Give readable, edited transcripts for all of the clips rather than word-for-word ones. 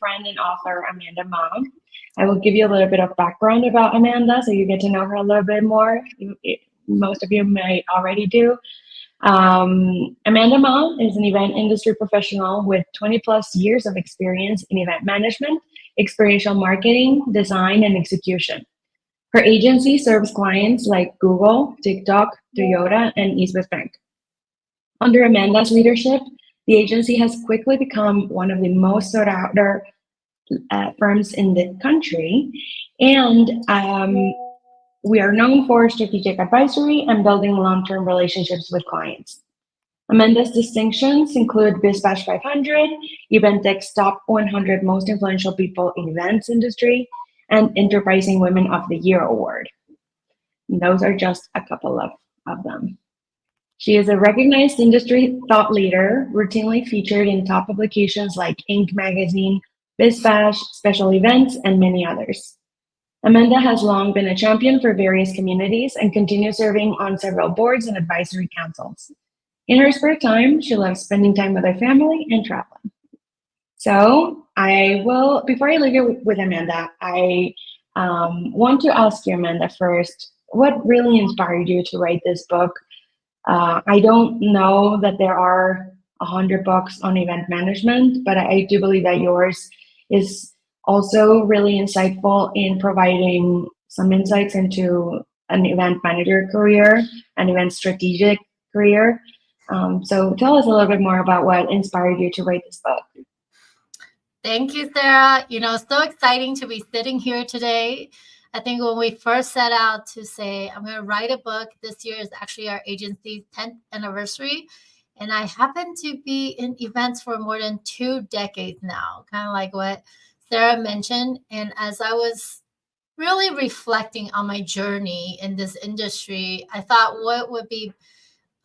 friend and author, Amanda Mogg. I will give you a little bit of background about Amanda so you get to know her a little bit more. Most of you may already do. Amanda Ma is an event industry professional with 20 plus years of experience in event management, experiential marketing, design, and execution. Her agency serves clients like Google, TikTok, Toyota, and East West Bank. Under Amanda's leadership, the agency has quickly become one of the most sought after firms in the country, and we are known for strategic advisory and building long-term relationships with clients. Amanda's distinctions include BizBash 500, EventTech's Top 100 Most Influential People in Events Industry, and Enterprising Women of the Year Award. And those are just a couple of them. She is a recognized industry thought leader, routinely featured in top publications like Inc. magazine, BizBash, Special Events, and many others. Amanda has long been a champion for various communities and continues serving on several boards and advisory councils. In her spare time, she loves spending time with her family and traveling. So before I leave you with Amanda, I want to ask you, Amanda, first, what really inspired you to write this book? I don't know that there are 100 books on event management, but I do believe that yours is also really insightful in providing some insights into an event manager career, an event strategic career. So tell us a little bit more about what inspired you to write this book. Thank you, Sarah. So exciting to be sitting here today. I think when we first set out to say, I'm going to write a book, this year is actually our agency's 10th anniversary. And I happen to be in events for more than 2 decades now, kind of like what Sarah mentioned. And as I was really reflecting on my journey in this industry, I thought what would be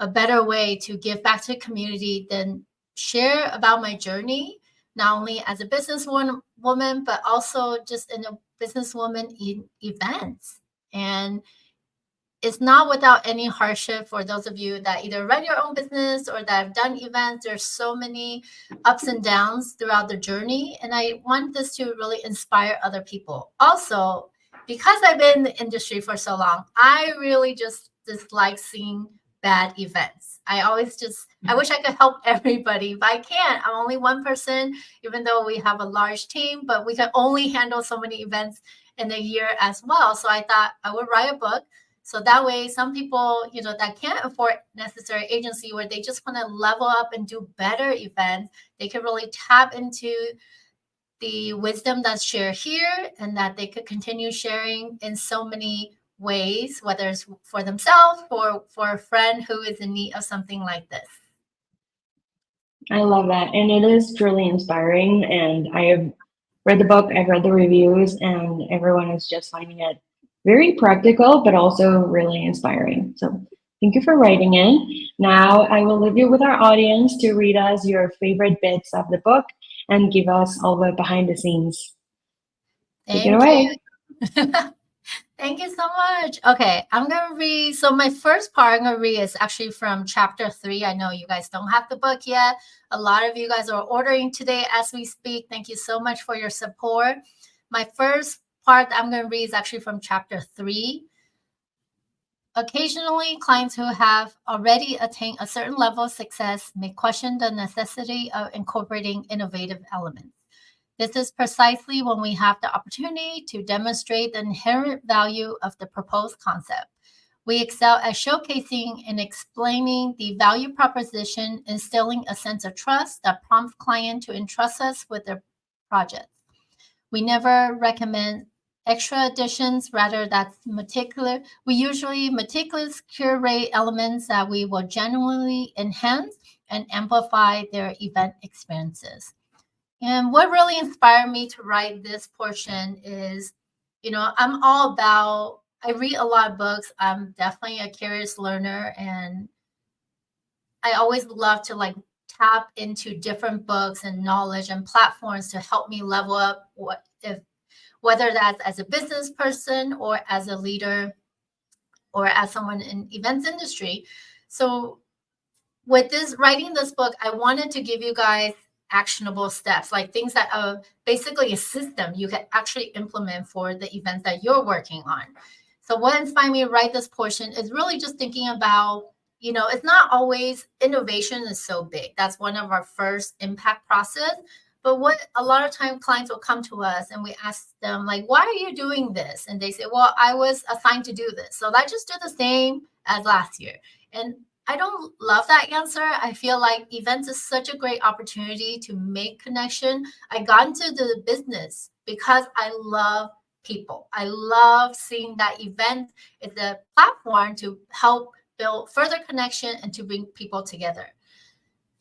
a better way to give back to the community than share about my journey, not only as a businesswoman, but also just in a businesswoman in events. And it's not without any hardship for those of you that either run your own business or that have done events. There's so many ups and downs throughout the journey. And I want this to really inspire other people. Also, because I've been in the industry for so long, I really just dislike seeing bad events. I wish I could help everybody, but I can't. I'm only one person, even though we have a large team, but we can only handle so many events in a year as well. So I thought I would write a book. So that way, some people, that can't afford necessary agency, where they just want to level up and do better events, they can really tap into the wisdom that's shared here, and that they could continue sharing in so many ways, whether it's for themselves or for a friend who is in need of something like this. I love that. And it is truly inspiring. And I have read the book, I've read the reviews, and everyone is just finding it very practical, but also really inspiring. So thank you for writing in. Now I will leave you with our audience to read us your favorite bits of the book and give us all the behind the scenes. Take it away. Thank you so much. Okay, I'm going to read. So my first part I'm going to read is actually from chapter 3. I know you guys don't have the book yet. A lot of you guys are ordering today as we speak. Thank you so much for your support. My first part that I'm going to read is actually from chapter 3. Occasionally, clients who have already attained a certain level of success may question the necessity of incorporating innovative elements. This is precisely when we have the opportunity to demonstrate the inherent value of the proposed concept. We excel at showcasing and explaining the value proposition, instilling a sense of trust that prompts clients to entrust us with their projects. We never recommend extra additions, rather that's meticulous. We usually meticulously curate elements that we will genuinely enhance and amplify their event experiences. And what really inspired me to write this portion is, I'm all about, I read a lot of books. I'm definitely a curious learner, and I always love to tap into different books and knowledge and platforms to help me level up, whether that's as a business person or as a leader or as someone in events industry. So with writing this book, I wanted to give you guys actionable steps, like things that are basically a system you can actually implement for the events that you're working on. So what inspired me to write this portion is really just thinking about, it's not always innovation is so big. That's one of our first impact process. But what a lot of time clients will come to us and we ask them, like, why are you doing this? And they say, well, I was assigned to do this. So let's just do the same as last year. And I don't love that answer. I feel like events is such a great opportunity to make connection. I got into the business because I love people. I love seeing that event is a platform to help build further connection and to bring people together.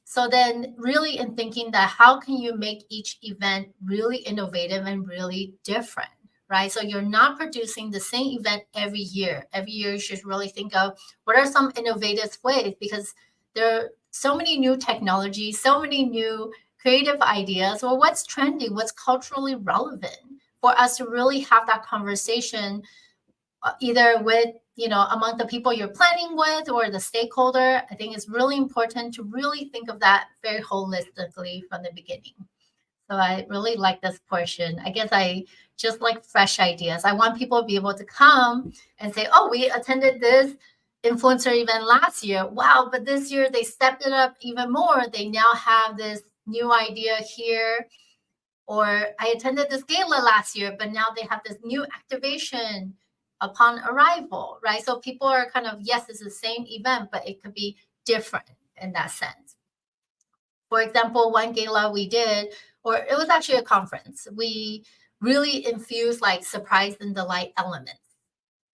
So then really in thinking that how can you make each event really innovative and really different, right? So you're not producing the same event every year. Every year you should really think of what are some innovative ways, because there are so many new technologies, so many new creative ideas, or what's trending, what's culturally relevant for us to really have that conversation either with, among the people you're planning with or the stakeholder. I think it's really important to really think of that very holistically from the beginning. So I really like this portion. I guess I just like fresh ideas. I want people to be able to come and say, oh, we attended this influencer event last year. Wow, but this year they stepped it up even more. They now have this new idea here. Or I attended this gala last year, but now they have this new activation upon arrival, right? So people are kind of, yes, it's the same event, but it could be different in that sense. For example, one gala we did, or it was actually a conference, we really infused like surprise and delight elements.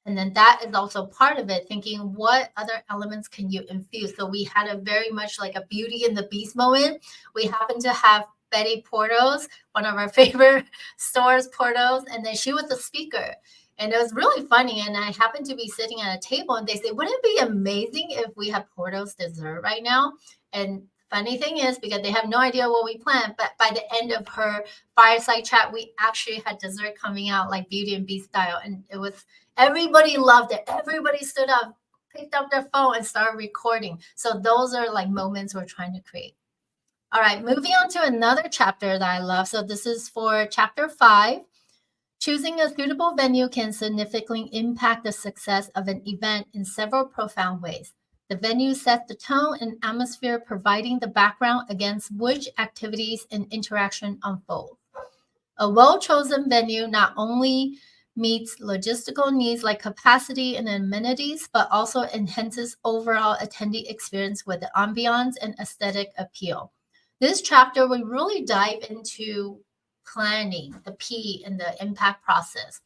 And then that is also part of it, thinking what other elements can you infuse? So we had a very much like a Beauty and the Beast moment. We happened to have Betty Portos, one of our favorite stores, Portos, and then she was the speaker. And it was really funny. And I happened to be sitting at a table and they said, wouldn't it be amazing if we had Portos dessert right now? And funny thing is, because they have no idea what we planned, but by the end of her fireside chat, we actually had dessert coming out like Beauty and Beast style. And it was, everybody loved it. Everybody stood up, picked up their phone and started recording. So those are like moments we're trying to create. All right, moving on to another chapter that I love. So this is for chapter 5. Choosing a suitable venue can significantly impact the success of an event in several profound ways. The venue sets the tone and atmosphere, providing the background against which activities and interaction unfold. A well-chosen venue not only meets logistical needs like capacity and amenities, but also enhances overall attendee experience with the ambiance and aesthetic appeal. This chapter, we really dive into planning, the P and the impact process.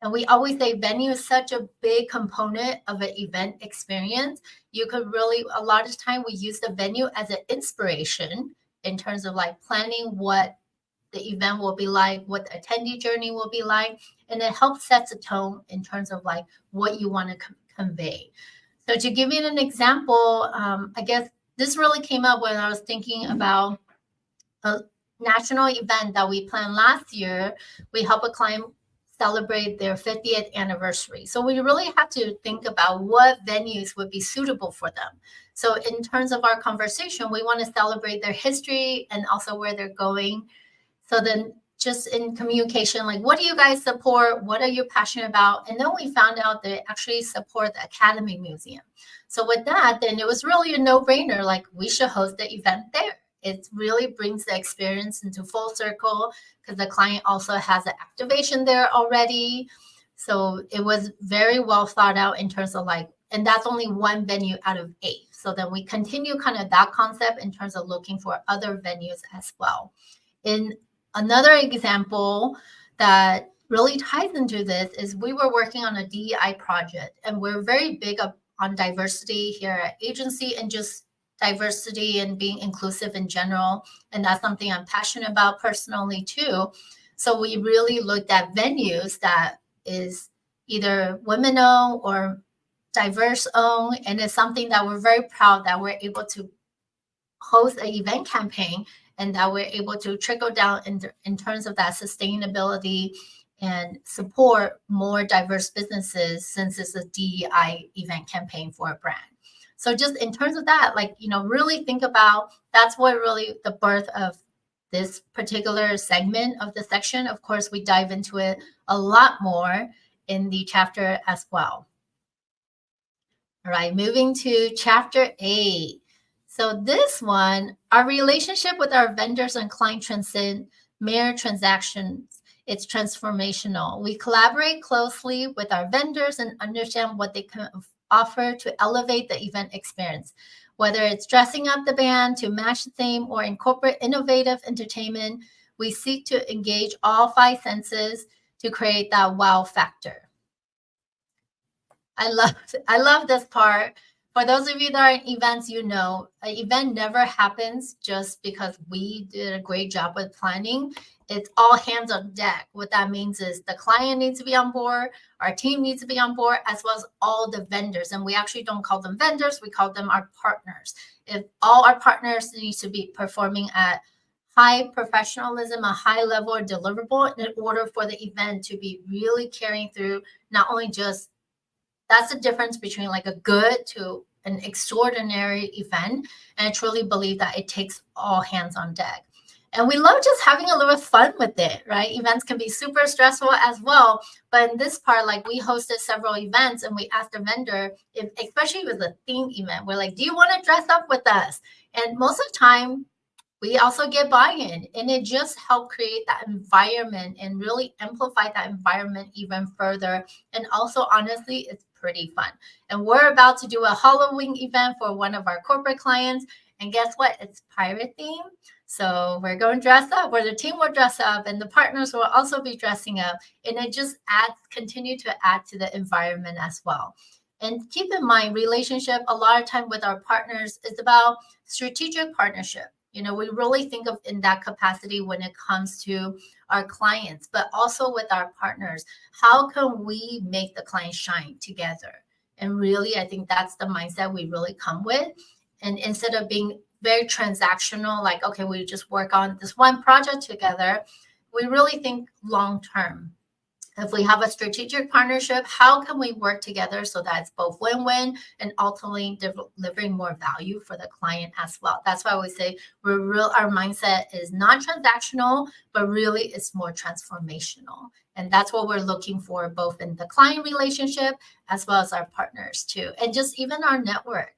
And we always say venue is such a big component of an event experience. You could really, a lot of time we use the venue as an inspiration in terms of like planning what the event will be like, what the attendee journey will be like. And it helps set the tone in terms of like what you want to convey. So to give you an example, I guess this really came up when I was thinking about a national event that we planned last year. We helped a client celebrate their 50th anniversary. So we really have to think about what venues would be suitable for them. So in terms of our conversation, we want to celebrate their history and also where they're going. So then just in communication, like, what do you guys support? What are you passionate about? And then we found out they actually support the Academy Museum. So with that, then it was really a no-brainer, like we should host the event there. It really brings the experience into full circle because the client also has an activation there already. So it was very well thought out in terms of like, and that's only one venue out of 8. So then we continue kind of that concept in terms of looking for other venues as well. In another example that really ties into this is we were working on a DEI project, and we're very big on diversity here at agency and just diversity and being inclusive in general. And that's something I'm passionate about personally too. So we really looked at venues that is either women-owned or diverse-owned. And it's something that we're very proud that we're able to host an event campaign and that we're able to trickle down in terms of that sustainability and support more diverse businesses since it's a DEI event campaign for a brand. So just in terms of that, like, really think about that's what really the birth of this particular segment of the section. Of course, we dive into it a lot more in the chapter as well. All right, moving to chapter 8. So this one, our relationship with our vendors and clients transcend mere transactions. It's transformational. We collaborate closely with our vendors and understand what they can offer to elevate the event experience. Whether it's dressing up the band to match the theme or incorporate innovative entertainment, we seek to engage all 5 senses to create that wow factor. I love this part. For those of you that are in events, you know, an event never happens just because we did a great job with planning. It's all hands on deck. What that means is the client needs to be on board, our team needs to be on board, as well as all the vendors. And we actually don't call them vendors, we call them our partners. If all our partners need to be performing at high professionalism, a high level of deliverable in order for the event to be really carrying through, not only just that's the difference between like a good to an extraordinary event. And I truly believe that it takes all hands on deck. And we love just having a little fun with it, right? Events can be super stressful as well. But in this part, like we hosted several events and we asked the vendor, if, especially with a theme event, we're like, do you want to dress up with us? And most of the time, we also get buy-in, and it just helped create that environment and really amplify that environment even further. And also, honestly, it's pretty fun. And we're about to do a Halloween event for one of our corporate clients. And guess what? It's pirate theme. So we're going to dress up, where the team will dress up and the partners will also be dressing up. And it just continue to add to the environment as well. And keep in mind, relationship a lot of time with our partners is about strategic partnership. You know, we really think of in that capacity when it comes to our clients, but also with our partners. How can we make the client shine together? And really, I think that's the mindset we really come with. And instead of being very transactional, like, okay, we just work on this one project together, we really think long term. If we have a strategic partnership, how can we work together so that it's both win-win and ultimately delivering more value for the client as well? That's why we say our mindset is not transactional, but really it's more transformational. And that's what we're looking for, both in the client relationship as well as our partners too, and just even our network.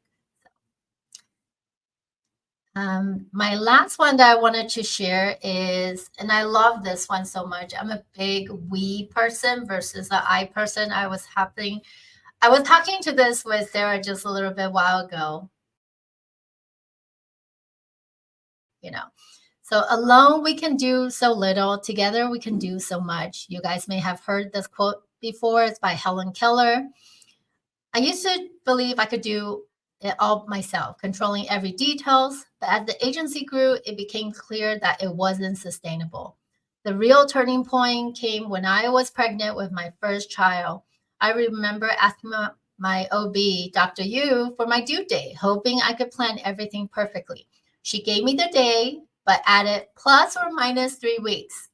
My last one that I wanted to share is, and I love this one so much. I'm a big we person versus the I person. I was talking to this with Sarah just a little bit while ago. You know, so alone we can do so little. Together we can do so much. You guys may have heard this quote before. It's by Helen Keller. I used to believe I could do it all myself, controlling every details. But as the agency grew, it became clear that it wasn't sustainable. The real turning point came when I was pregnant with my first child. I remember asking my OB, Dr. Yu, for my due date, hoping I could plan everything perfectly. She gave me the day, but added plus or minus 3 weeks.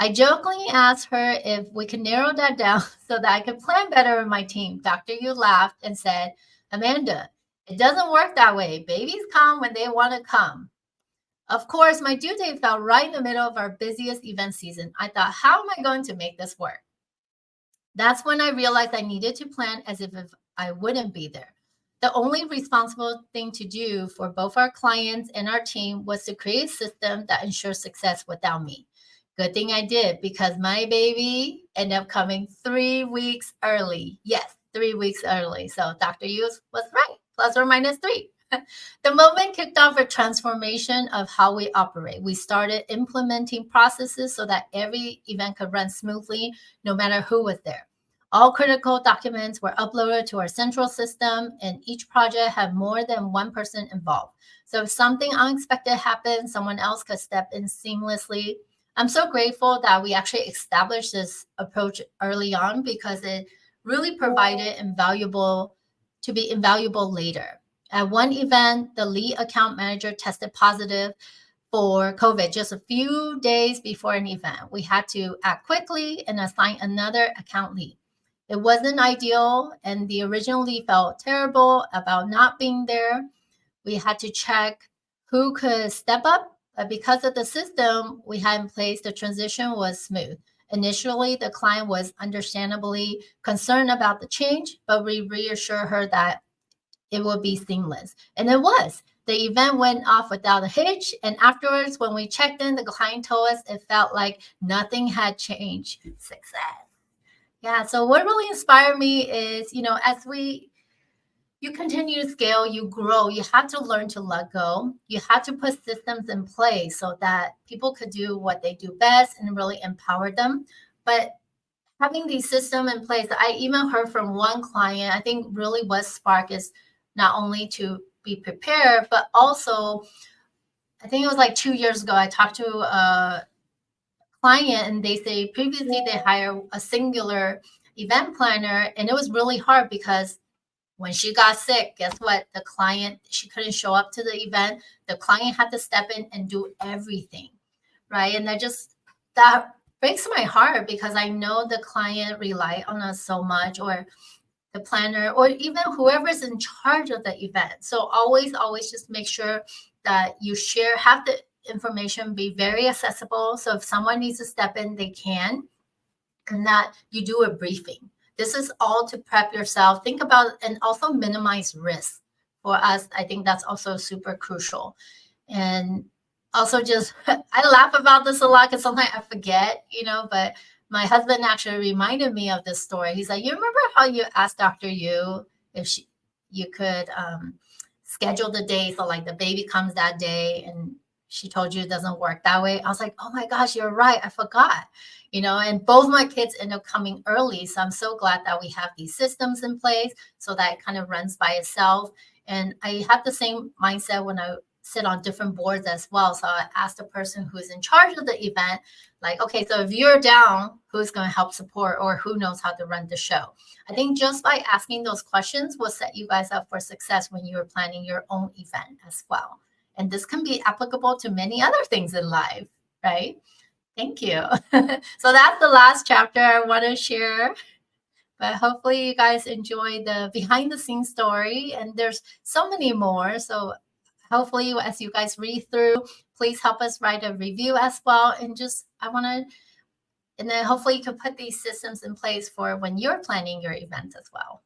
I jokingly asked her if we could narrow that down so that I could plan better with my team. Dr. Yu laughed and said, Amanda, it doesn't work that way. Babies come when they want to come. Of course, my due date fell right in the middle of our busiest event season. I thought, how am I going to make this work? That's when I realized I needed to plan as if I wouldn't be there. The only responsible thing to do for both our clients and our team was to create a system that ensures success without me. Good thing I did, because my baby ended up coming 3 weeks early. Yes, 3 weeks early. So Dr. Yu was right, plus or minus 3. The moment kicked off a transformation of how we operate. We started implementing processes so that every event could run smoothly, no matter who was there. All critical documents were uploaded to our central system, and each project had more than one person involved. So if something unexpected happened, someone else could step in seamlessly. I'm so grateful that we actually established this approach early on, because it really provided invaluable later. At one event, the lead account manager tested positive for COVID just a few days before an event. We had to act quickly and assign another account lead. It wasn't ideal, and the original lead felt terrible about not being there. We had to check who could step up But because of the system we had in place, the transition was smooth. Initially, the client was understandably concerned about the change, but we reassured her that it would be seamless. And it was. The event went off without a hitch. And afterwards, when we checked in, the client told us it felt like nothing had changed. Success. Yeah. So what really inspired me is, as you continue to scale, you grow, you have to learn to let go. You have to put systems in place so that people could do what they do best and really empower them. But having these systems in place, I even heard from one client, I think really what spark is not only to be prepared, but also, I think it was like 2 years ago, I talked to a client and they say previously they hired a singular event planner, and it was really hard because when she got sick, guess what? She couldn't show up to the event. The client had to step in and do everything, right? And that breaks my heart because I know the client rely on us so much, or the planner, or even whoever's in charge of the event. So always just make sure that you have the information be very accessible. So if someone needs to step in, they can, and that you do a briefing. This is all to prep yourself. Think about and also minimize risk. For us, I think that's also super crucial. And also just, I laugh about this a lot because sometimes I forget, but my husband actually reminded me of this story. He's like, you remember how you asked Dr. Yu if you could schedule the day so like the baby comes that day, and she told you it doesn't work that way? I was like, oh my gosh, you're right. I forgot. And both my kids end up coming early. So I'm so glad that we have these systems in place so that it kind of runs by itself. And I have the same mindset when I sit on different boards as well. So I ask the person who's in charge of the event, like, okay, so if you're down, who's going to help support, or who knows how to run the show? I think just by asking those questions will set you guys up for success when you're planning your own event as well. And this can be applicable to many other things in life, right? Thank you. So that's the last chapter I want to share. But hopefully you guys enjoy the behind the scenes story. And there's so many more. So hopefully as you guys read through, please help us write a review as well. And then hopefully you can put these systems in place for when you're planning your event as well.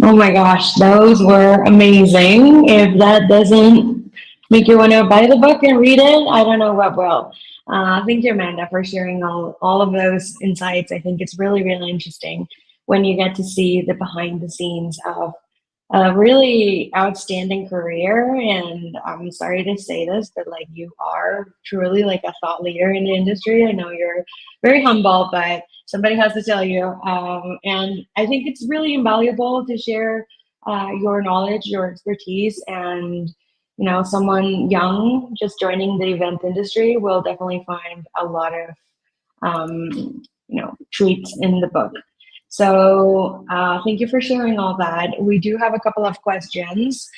Oh my gosh, those were amazing. If that doesn't make you want to buy the book and read it, I don't know what will. Thank you, Amanda, for sharing all of those insights. I think it's really, really interesting when you get to see the behind the scenes of a really outstanding career. And I'm sorry to say this, but like you are truly like a thought leader in the industry. I know you're very humble, but somebody has to tell you. And I think it's really invaluable to share your knowledge, your expertise, and someone young just joining the event industry will definitely find a lot of treats in the book. So thank you for sharing all that. We do have a couple of questions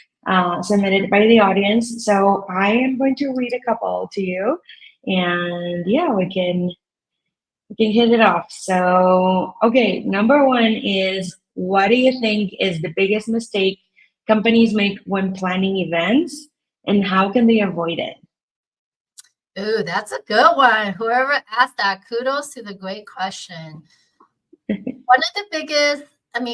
submitted by the audience. So I am going to read a couple to you, and yeah, we can hit it off. So, okay, number one is, what do you think is the biggest mistake companies make when planning events, and how can they avoid it? Ooh, that's a good one. Whoever asked that, kudos to the great question. One of the biggest,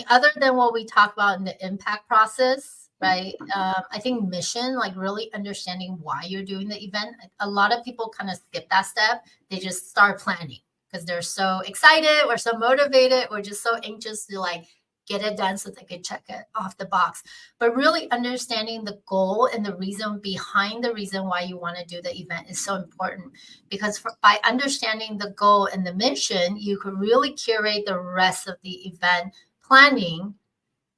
other than what we talk about in the impact process, right? I think mission, like really understanding why you're doing the event. A lot of people kind of skip that step. They just start planning because they're so excited or so motivated or just so anxious to like get it done so they can check it off the box. But really understanding the goal and the reason behind the reason why you want to do the event is so important, because by understanding the goal and the mission, you can really curate the rest of the event planning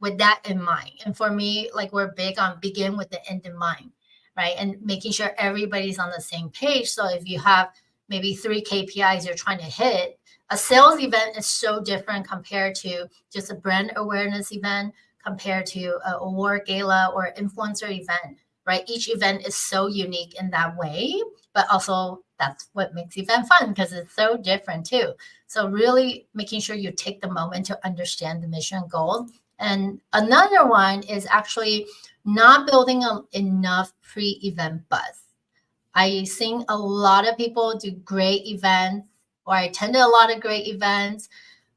with that in mind. And for me, like we're big on begin with the end in mind, right? And making sure everybody's on the same page. So if you have maybe 3 KPIs you're trying to hit, a sales event is so different compared to just a brand awareness event, compared to an award gala or influencer event, right? Each event is so unique in that way, but also that's what makes event fun because it's so different too. So really making sure you take the moment to understand the mission goal And another one is actually not building enough pre-event buzz. I seen a lot of people do great events, or I attended a lot of great events,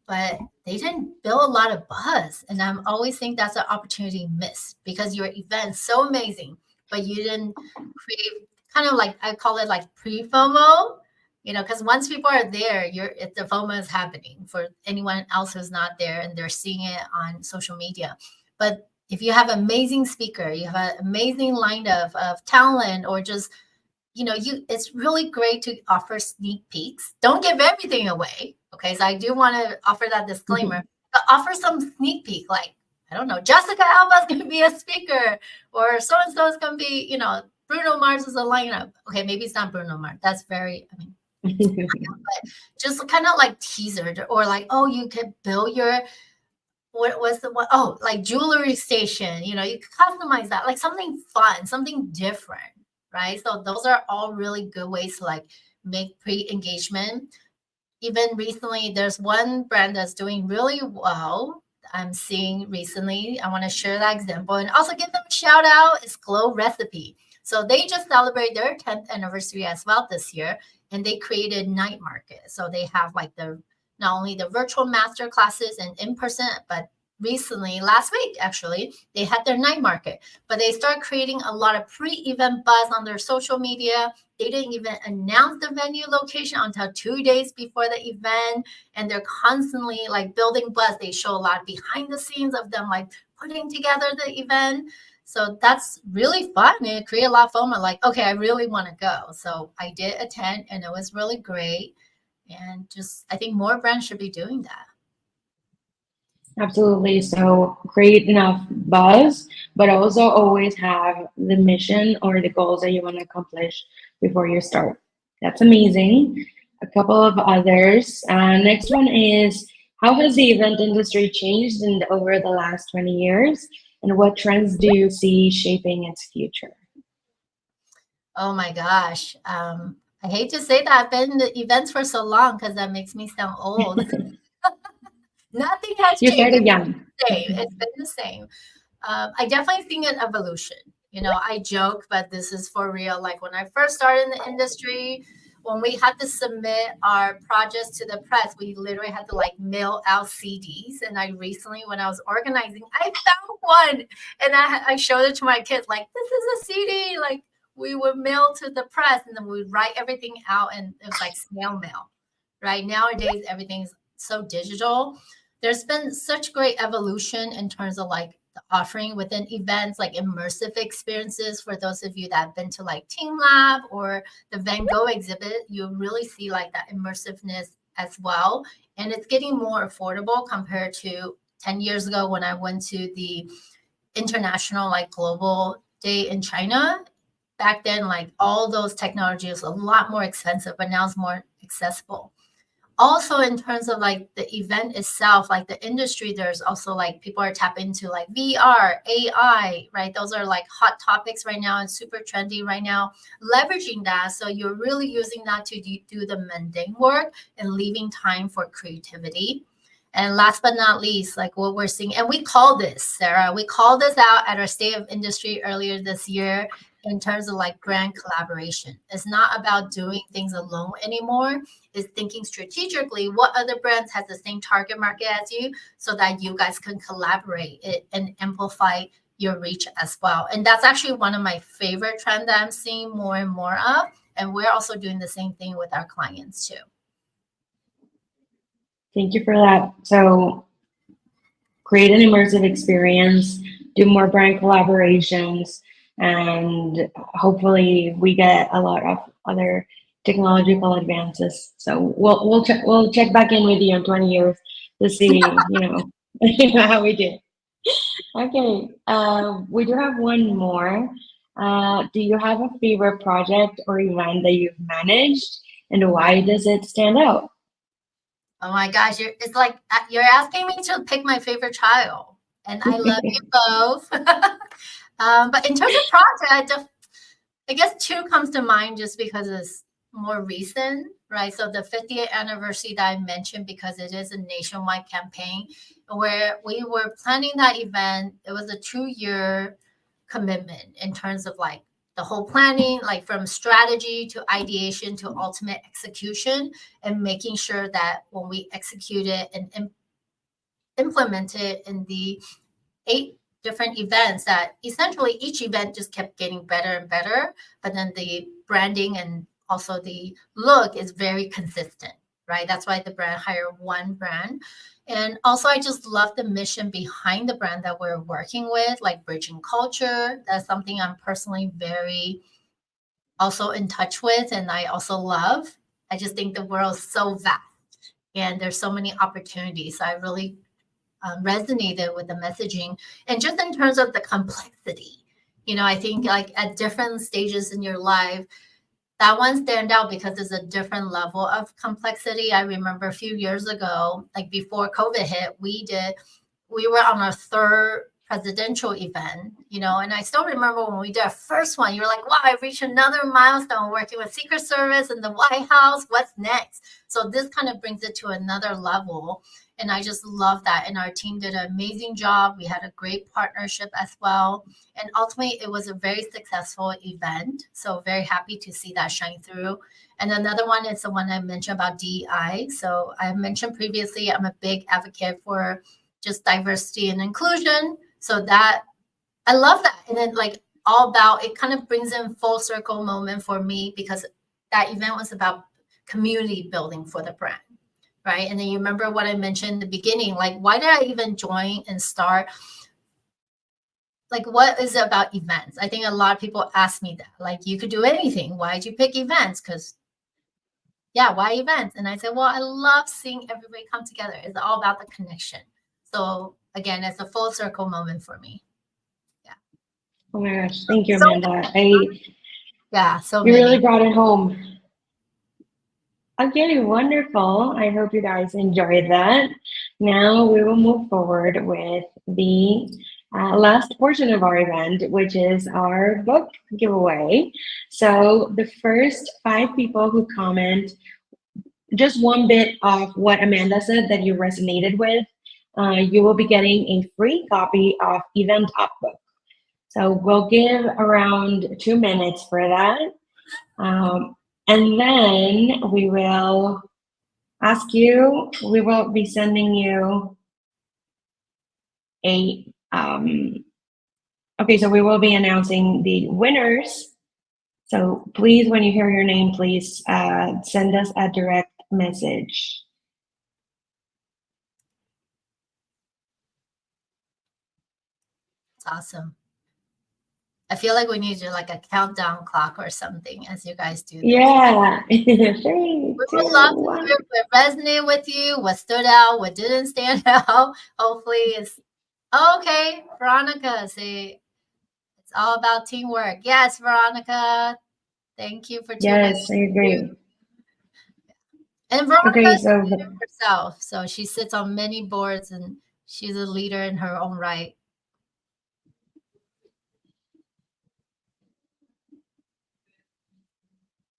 but they didn't build a lot of buzz. And I'm always think that's an opportunity missed, because your event's so amazing, but you didn't create kind of like, I call it like pre-FOMO, because once people are there, the FOMO is happening for anyone else who's not there and they're seeing it on social media. But if you have amazing speaker, you have an amazing lineup of talent, or just it's really great to offer sneak peeks. Don't give everything away. Okay. So I do want to offer that disclaimer, but offer some sneak peek. Like, I don't know, Jessica Alba's going to be a speaker, or so-and-so is going to be, Bruno Mars is a lineup. Okay. Maybe it's not Bruno Mars. That's very, but just kind of like teaser, or like, oh, you could build your, what was the one? Oh, like jewelry station, you could customize that, like something fun, something different. Right. So those are all really good ways to like make pre-engagement. Even recently, there's one brand that's doing really well. I'm seeing recently. I want to share that example and also give them a shout out. It's Glow Recipe. So they just celebrate their 10th anniversary as well this year, and they created night market. So they have like not only the virtual master classes and in person, but recently, last week, actually, they had their night market, but they start creating a lot of pre-event buzz on their social media. They didn't even announce the venue location until 2 days before the event. And they're constantly like building buzz. They show a lot behind the scenes of them like putting together the event. So that's really fun. It created a lot of FOMO, like, okay, I really want to go. So I did attend and it was really great. And just, I think more brands should be doing that. Absolutely. So create enough buzz, but also always have the mission or the goals that you want to accomplish before you start. That's amazing. A couple of others. Next one is, how has the event industry changed over the last 20 years? And what trends do you see shaping its future? Oh my gosh. I hate to say that I've been in the events for so long, because that makes me sound old. Nothing has You changed. started young. It's been the same. I definitely think an evolution. I joke, but this is for real. Like when I first started in the industry, when we had to submit our projects to the press, we literally had to like mail out CDs. And I recently, when I was organizing, I found one, and I showed it to my kids. Like, this is a CD. Like, we would mail to the press, and then we'd write everything out, and it was like snail mail. Right nowadays, everything's so digital. There's been such great evolution in terms of like the offering within events, like immersive experiences. For those of you that have been to like Team Lab or the Van Gogh exhibit, you really see like that immersiveness as well. And it's getting more affordable compared to 10 years ago when I went to the international, like global day in China. Back then, like all those technologies a lot more expensive, but now it's more accessible. Also, in terms of like the event itself, like the industry, there's also like people are tapping into like VR, AI, right? Those are like hot topics right now and super trendy right now. Leveraging that, so you're really using that to do the mundane work and leaving time for creativity. And last but not least, like what we're seeing, and we call this, Sarah, we called this out at our State of Industry earlier this year in terms of like brand collaboration. It's not about doing things alone anymore. It's thinking strategically what other brands has the same target market as you, so that you guys can collaborate it and amplify your reach as well. And that's actually one of my favorite trends that I'm seeing more and more of. And we're also doing the same thing with our clients too. Thank you for that. So create an immersive experience, do more brand collaborations, and hopefully we get a lot of other technological advances. So we'll check back in with you in 20 years to see, how we did. Okay, we do have one more. Do you have a favorite project or event that you've managed, and why does it stand out? Oh my gosh, it's like you're asking me to pick my favorite child, and I love you both. But in terms of project, I guess two comes to mind just because it's more recent, right? So the 50th anniversary that I mentioned, because it is a nationwide campaign where we were planning that event. It was a 2-year commitment in terms of like the whole planning, like from strategy to ideation to ultimate execution, and making sure that when we execute it and implement it in the 8 different events, that essentially each event just kept getting better and better, but then the branding and also the look is very consistent, right? That's why the brand hired one brand. And also I just love the mission behind the brand that we're working with, like bridging culture. That's something I'm personally very also in touch with, and I also love. I just think the world is so vast and there's so many opportunities. So I really resonated with the messaging. And just in terms of the complexity, I think like at different stages in your life, that one stand out because it's a different level of complexity. I remember a few years ago, like before COVID hit, we were on our 3rd presidential event, and I still remember when we did our first one, you were like, wow, I reached another milestone working with Secret Service and the White House. What's next? So this kind of brings it to another level. And I just love that. And our team did an amazing job. We had a great partnership as well. And ultimately, it was a very successful event. So very happy to see that shine through. And another one is the one I mentioned about DEI. So I mentioned previously, I'm a big advocate for just diversity and inclusion. So that, I love that. And then like all about, it kind of brings in full circle moment for me, because that event was about community building for the brand. Right. And then you remember what I mentioned in the beginning, like, why did I even join and start? Like, what is it about events? I think a lot of people ask me that, like, you could do anything. Why'd you pick events? Because, yeah, why events? And I said, well, I love seeing everybody come together. It's all about the connection. So again, it's a full circle moment for me. Yeah. Oh my gosh. Thank you, So, Amanda. so you many. really brought it home. Okay, wonderful. I hope you guys enjoyed that. Now we will move forward with the last portion of our event, which is our book giveaway. So the first 5 people who comment just one bit of what Amanda said that you resonated with, you will be getting a free copy of EventUp book. So we'll give around 2 minutes for that. And then we will we will be sending you okay, so we will be announcing the winners. So please, when you hear your name, please send us a direct message. It's awesome. I feel like we need to like a countdown clock or something as you guys do this. Yeah. 3, 2, We would love to hear what resonated with you, what stood out, what didn't stand out. Hopefully it's okay. Veronica, say it's all about teamwork. Yes, Veronica. Thank you for tuning in. Yes, I agree. And Veronica Okay, is a leader herself. So she sits on many boards and she's a leader in her own right.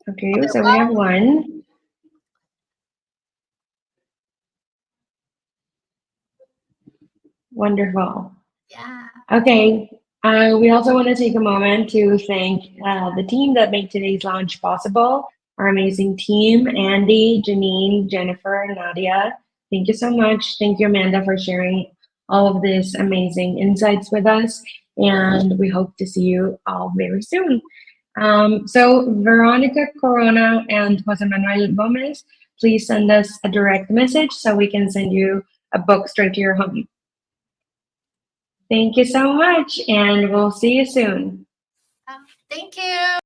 Okay, so we have 1. Wonderful. Yeah. Okay. We also want to take a moment to thank the team that made today's launch possible. Our amazing team, Andy, Janine, Jennifer, Nadia. Thank you so much. Thank you, Amanda, for sharing all of these amazing insights with us. And we hope to see you all very soon. So Veronica Corona and Jose Manuel Gomez, please send us a direct message so we can send you a book straight to your home. Thank you so much, and we'll see you soon. Thank you.